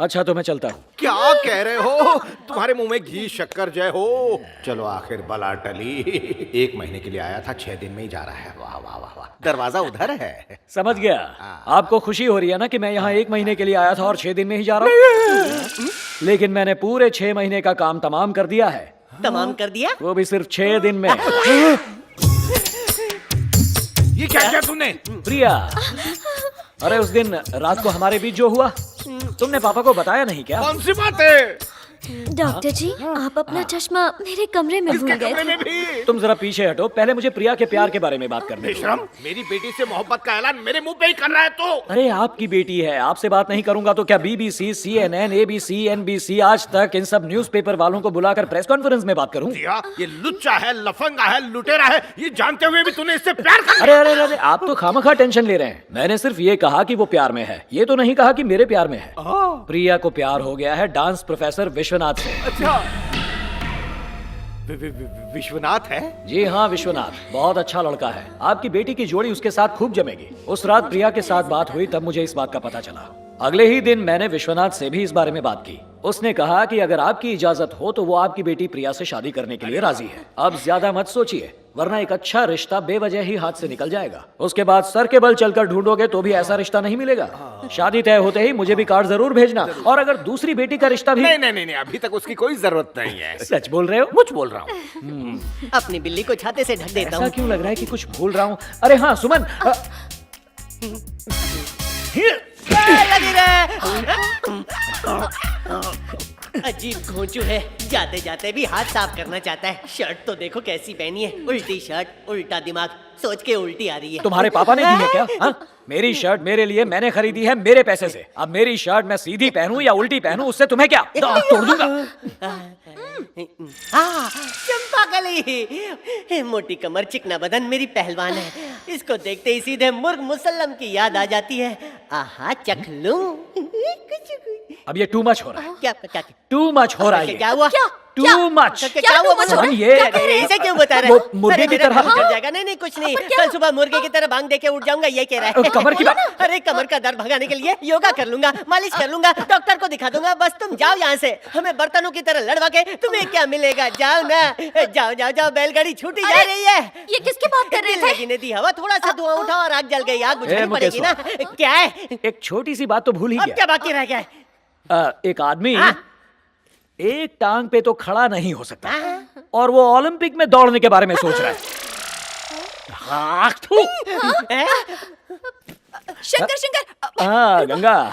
अच्छा तो मैं चलता हूँ। क्या कह रहे हो? तुम्हारे मुंह में घी शक्कर जय हो। चलो आखिर बला टली। 1 महीने के लिए आया था, 6 दिन में ही जा रहा है। वाह वाह वाह वाह। दरवाजा उधर है। समझ गया। आपको खुशी हो रही है ना कि मैं यहाँ 1 महीने के लिए आया था और 6 दिन में ही जा रहा हूँ। लेकिन मैंने पूरे 6 महीने का काम तमाम कर दिया है। तमाम कर दिया? वो भी सिर्फ 6 दिन में। ये क्या किया तूने? प्रिया, अरे उस दिन रात को हमारे बीच जो हुआ, तुमने पापा को बताया नहीं क्या? कौन सी बात है? डॉक्टर जी, आप अपना चश्मा मेरे कमरे में भूल गए कमरे थे। में भी? तुम जरा पीछे हटो, पहले मुझे प्रिया के प्यार के बारे में बात करने दो। बेशरम, मेरी बेटी से मोहब्बत का ऐलान मेरे मुंह पे ही कर रहा है तो। अरे आपकी बेटी है, आपसे बात नहीं करूंगा तो क्या बीबीसी, CNN, ABC, NBC, आज तक इन सब न्यूज़पेपर वालों को बुलाकर प्रेस कॉन्फ्रेंस में बात करूं? ये लुच्चा है, लफंगा है, लुटेरा है, ये जानते हुए भी तूने इससे प्यार कर। अरे अरे अरे, आप तो खामखा टेंशन ले रहे हैं। मैंने सिर्फ ये कहा कि वो प्यार में है, ये तो नहीं कहा कि मेरे प्यार में है। प्रिया को प्यार हो गया है डांस प्रोफेसर विश्वनाथ से। अच्छा, विश्वनाथ है? जी हाँ, विश्वनाथ बहुत अच्छा लड़का है। आपकी बेटी की जोड़ी उसके साथ खूब जमेगी। उस रात प्रिया के साथ बात हुई तब मुझे इस बात का पता चला। अगले ही दिन मैंने विश्वनाथ से भी इस बारे में बात की। उसने कहा कि अगर आपकी इजाजत हो तो वो आपकी बेटी प्रिया से शादी करने के लिए राजी है। अब ज्यादा मत सोचिए, वरना एक अच्छा रिश्ता बेवजह ही हाथ से निकल जाएगा। उसके बाद सर के बल चलकर ढूंढोगे तो भी ऐसा रिश्ता नहीं मिलेगा। शादी तय होते ही मुझे भी कार्ड जरूर भेजना। और अगर दूसरी बेटी का रिश्ता भी। नहीं नहीं नहीं, अभी तक उसकी कोई जरूरत नहीं है। सच बोल रहे हो? मुझ बोल रहा हूँ। अपनी बिल्ली को छाते से ढक देता ऐसा हूँ। क्यों लग रहा है कि कुछ भूल रहा हूँ? अरे हाँ सुमन, लगी रहे। अजीब घोंचू है, जाते जाते भी हाथ साफ करना चाहता है। शर्ट तो देखो कैसी पहनी है, उल्टी शर्ट, उल्टा दिमाग, सोच के उल्टी आ रही है। तुम्हारे पापा ने दी है क्या? हाँ? मेरी शर्ट मेरे लिए मैंने खरीदी है मेरे पैसे से। अब मेरी शर्ट मैं सीधी पहनूं या उल्टी पहनूं, उससे तुम्हें क्या? दांत तोड़ दूंगा। चंपाकली, मोटी कमर चिकना बदन मेरी पहलवान है। इसको देखते ही सीधे मुर्ग मुसल्लम की याद आ जाती है। आहा, चख लूं। अब ये टू मच हो रहा है। क्या टू मच हो रहा है। क्या हुआ? Too much. क्या हुआ? सुमन, ये इसे क्यों बता रहा है? वो मुर्गे की मेरा तरह। दर्द उतर जाएगा। नहीं नहीं कुछ नहीं, कल सुबह मुर्गे की तरह भांग देके उठ जाऊंगा, ये कह रहा है। कमर की बात। अरे कमर का दर्द भगाने के लिए योगा कर लूंगा, मालिश कर लूंगा, डॉक्टर को दिखा दूंगा। बस तुम जाओ यहाँ से। हमें बर्तनों की तरह लड़वा के तुम्हें क्या मिलेगा? जाओ ना, जाओ जाओ जाओ, बैलगाड़ी छूटी जा रही है। ये किसकी बात कर रहे थे? लगने दी हवा, थोड़ा सा धुआं उठा और आग जल गई। आग बुझानी पड़ेगी ना। क्या है? एक छोटी सी बात तो भूल ही अब गया। क्या बाकी रह गया है? एक आदमी एक टांग पे तो खड़ा नहीं हो सकता और वो ओलंपिक में दौड़ने के बारे में सोच रहा है। शंकर शंकर, हाँ गंगा,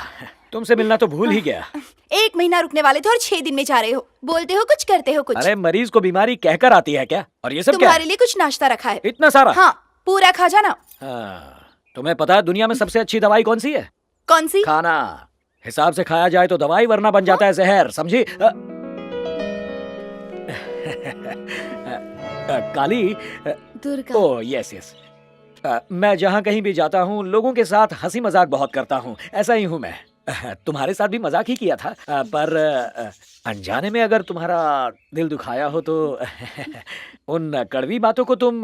तुमसे मिलना तो भूल ही गया। 1 महीना रुकने वाले थे और 6 दिन में जा रहे हो। बोलते हो कुछ, करते हो कुछ। अरे मरीज को बीमारी कहकर आती है क्या? और ये सब क्या? तुम्हारे लिए कुछ नाश्ता रखा है। इतना सारा? हाँ, पूरा खा जाना। हाँ, तुम्हें पता है दुनिया में सबसे अच्छी दवाई कौन सी है? कौन सी? खाना। हिसाब से खाया जाए तो दवाई, वरना बन जाता है जहर, समझी? Kali. Durga. Oh yes yes. मैं जहाँ कहीं भी जाता हूँ लोगों के साथ हंसी मजाक बहुत करता हूँ। ऐसा ही हूँ मैं। तुम्हारे साथ भी मजाक ही किया था, पर अनजाने में अगर तुम्हारा दिल दुखाया हो तो उन कड़वी बातों को तुम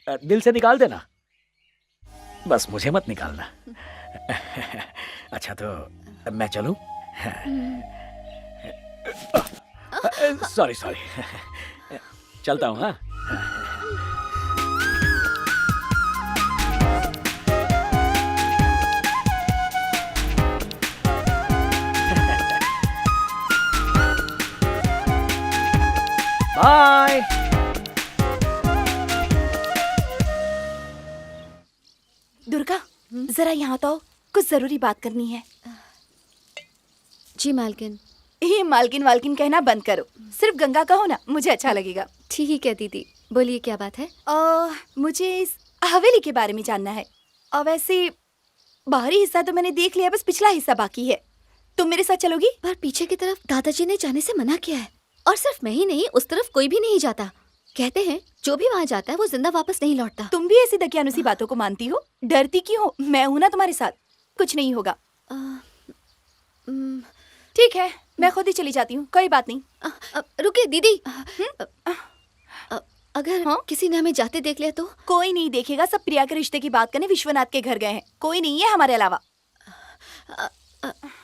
दिल से निकाल देना। बस मुझे मत निकालना। अच्छा तो मैं चलूं? सॉरी सॉरी, चलता हूँ। हाँ बाय। दुर्गा, जरा यहाँ तो आओ, कुछ जरूरी बात करनी है। जी मालकिन। ये मालकिन वालकिन कहना बंद करो, सिर्फ गंगा कहो ना, मुझे अच्छा लगेगा। ठीक है दीदी, बोलिए क्या बात है? मुझे इस हवेली के बारे में जानना है। और वैसे बाहरी हिस्सा तो मैंने देख लिया, बस पिछला हिस्सा बाकी है। तुम मेरे साथ चलोगी? पर पीछे की तरफ दादाजी ने जाने से मना किया है, और सिर्फ मैं ही नहीं, उस तरफ कोई भी नहीं जाता। कहते हैं जो भी वहाँ जाता है वो जिंदा वापस नहीं लौटता। तुम भी ऐसी दकियानुसी बातों को मानती हो? डरती क्यों हो? मैं हूं ना तुम्हारे साथ, कुछ नहीं होगा। ठीक है, मैं खुद ही चली जाती हूँ, कोई बात नहीं। रुकिए दीदी, अगर किसी ने हमें जाते देख लिया तो? कोई नहीं देखेगा, सब प्रिया के रिश्ते की बात करने विश्वनाथ के घर गए हैं, कोई नहीं है हमारे अलावा।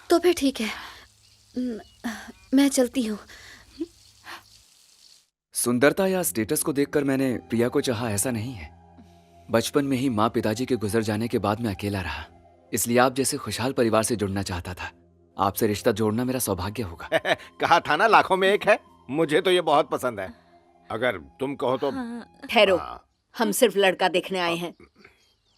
तो फिर ठीक है। मैं चलती हूँ। सुंदरता या स्टेटस को देखकर मैंने प्रिया को चाहा, ऐसा नहीं है। बचपन में ही माँ पिताजी के गुजर जाने के बाद मैं अकेला रहा, इसलिए आप जैसे खुशहाल परिवार से जुड़ना चाहता था। आपसे रिश्ता जोड़ना मेरा सौभाग्य होगा। कहा था ना, लाखों में एक है। मुझे तो ये बहुत पसंद है। अगर तुम कहो तो। ठहरो, हाँ। हम सिर्फ लड़का देखने आए हैं,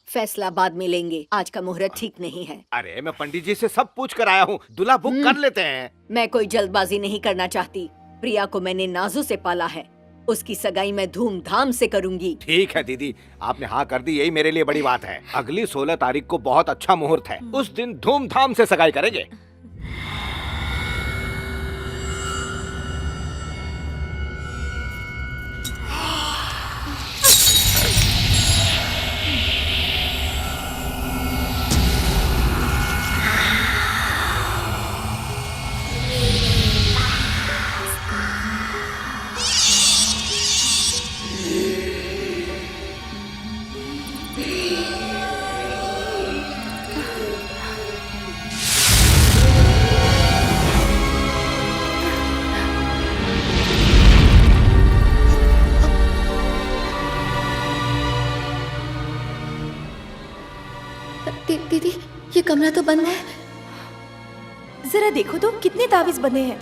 फैसला बाद में लेंगे। आज का मुहूर्त ठीक नहीं है। अरे मैं पंडित जी से सब पूछ कर आया हूँ, दूल्हा बुक कर लेते हैं। मैं कोई जल्दबाजी नहीं करना चाहती। प्रिया को मैंने नाजू से पाला है, उसकी सगाई मैं धूमधाम से करूंगी। ठीक है दीदी, आपने हाँ कर दी, यही मेरे लिए बड़ी बात है। अगली 16 तारीख को बहुत अच्छा मुहूर्त है, उस दिन धूमधाम से सगाई करेंगे। दीदी, ये कमरा तो बंद है। जरा देखो तो कितने तावीज बंधे हैं।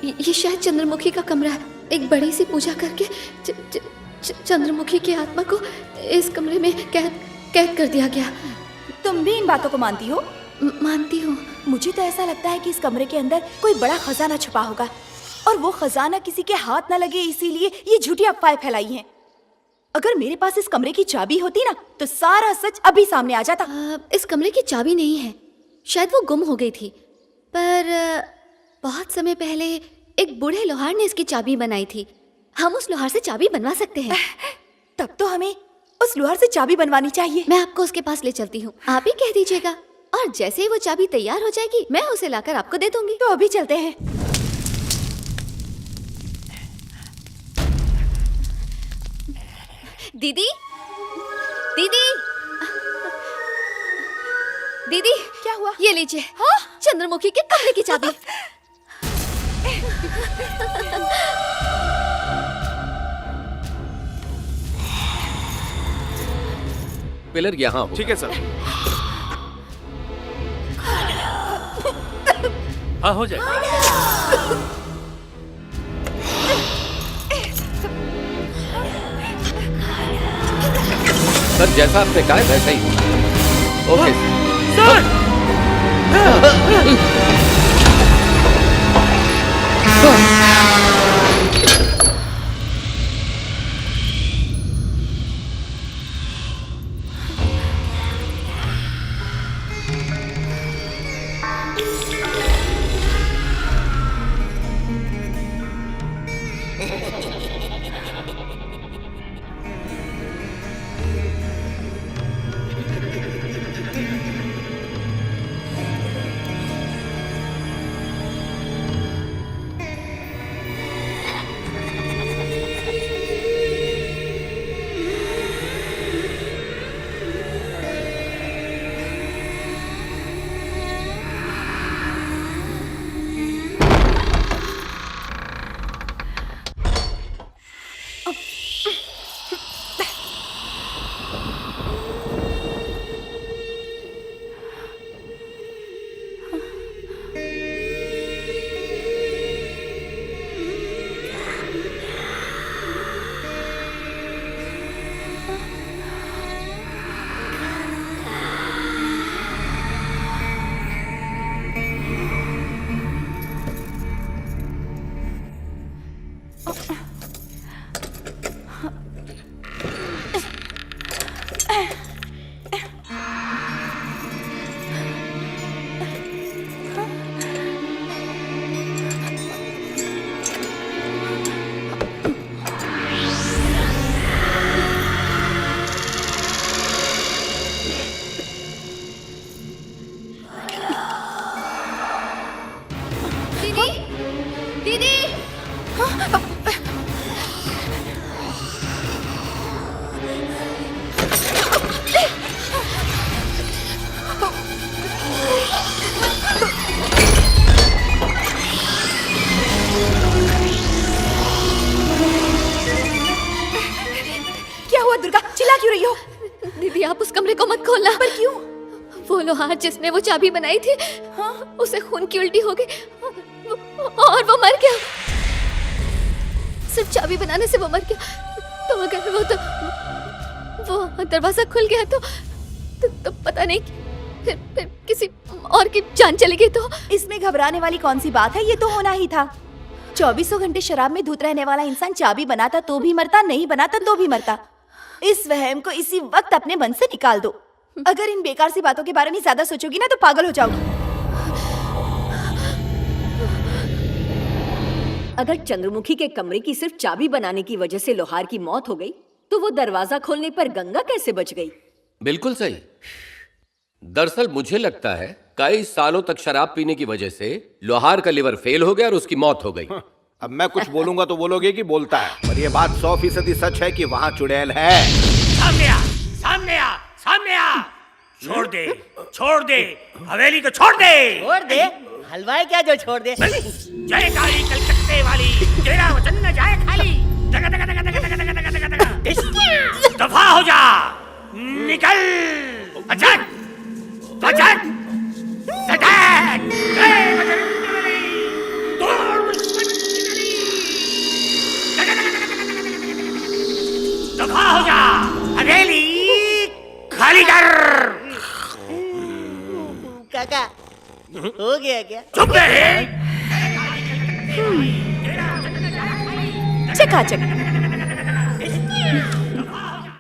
ये शायद चंद्रमुखी का कमरा है। एक बड़ी सी पूजा करके चंद्रमुखी की आत्मा को इस कमरे में कैद कर दिया गया। तुम भी इन बातों को मानती हो? मानती हूँ। मुझे तो ऐसा लगता है कि इस कमरे के अंदर कोई बड़ा खजाना छुपा होगा और वो खजाना किसी के हाथ न लगे, इसीलिए ये झूठी अफवाहें फैलाई हैं। अगर मेरे पास इस कमरे की चाबी होती ना तो सारा सच अभी सामने आ जाता। इस कमरे की चाबी नहीं है, शायद वो गुम हो गई थी। पर बहुत समय पहले एक बूढ़े लोहार ने इसकी चाबी बनाई थी। हम उस लोहार से चाबी बनवा सकते हैं। तब तो हमें उस लोहार से चाबी बनवानी चाहिए। मैं आपको उसके पास ले चलती हूँ, आप ही कह दीजिएगा, और जैसे ही वो चाबी तैयार हो जाएगी मैं उसे लाकर आपको दे दूंगी। तो अभी चलते हैं। दीदी, दीदी, दीदी, क्या हुआ? ये लीजिए। हाँ? चंद्रमुखी के कमरे की चाबी। पिलर यहाँ हो। ठीक है सर। हाँ, हो जाएगा। सर, जैसा आपने कहा है वैसा ही होगा। Okay sir. चिल्ला क्यों रही हो? दीदी आप उस कमरे को मत खोलना। पर क्यों? वो लोहार जिसने वो चाबी बनाई थी, उसे खून की उल्टी हो गई और वो मर गया। सिर्फ चाबी बनाने से वो मर गया। तो अगर वो दरवाजा खुल गया तो पता नहीं फिर किसी और की जान चली गई तो। इसमें घबराने वाली कौन सी बात है? ये तो होना ही था। 24 घंटे शराब में धुत रहने वाला इंसान चाबी बनाता तो भी मरता, नहीं बनाता तो भी मरता। इस वहम को इसी वक्त अपने मन से निकाल दो। अगर इन बेकार सी बातों के बारे में ज्यादा सोचोगी ना तो पागल हो जाओगी। अगर चंद्रमुखी के कमरे की सिर्फ चाबी बनाने की वजह से लोहार की मौत हो गई, तो वो दरवाजा खोलने पर गंगा कैसे बच गई? बिल्कुल सही। दरअसल मुझे लगता है कई सालों तक शराब पीने की वजह से लोहार का लिवर फेल हो गया और उसकी मौत हो गई। अब मैं कुछ बोलूंगा तो बोलोगे कि बोलता है, पर ये बात 100% सच है कि वहाँ चुड़ैल है। सामने आ, सामने आ, सामने आ। छोड़ दे हवेली को छोड़ दे। छोड़ दे? हलवाई क्या जो छोड़ दे? जय काली कलकत्ते वाली, तेरा वचन न जाए खाली। दगा दगा दगा दगा दगा दगा दगा दगा दगा। दफा हो जा, निकल। अचक अचक सटक। जय बजरंगबली, तोड़ दुश्मन की नली। दगा दगा दगा दगा दगा दगा। दफा हो जा, हवेली खाली कर। काका हो गया क्या? चुप रहे। चकाचक।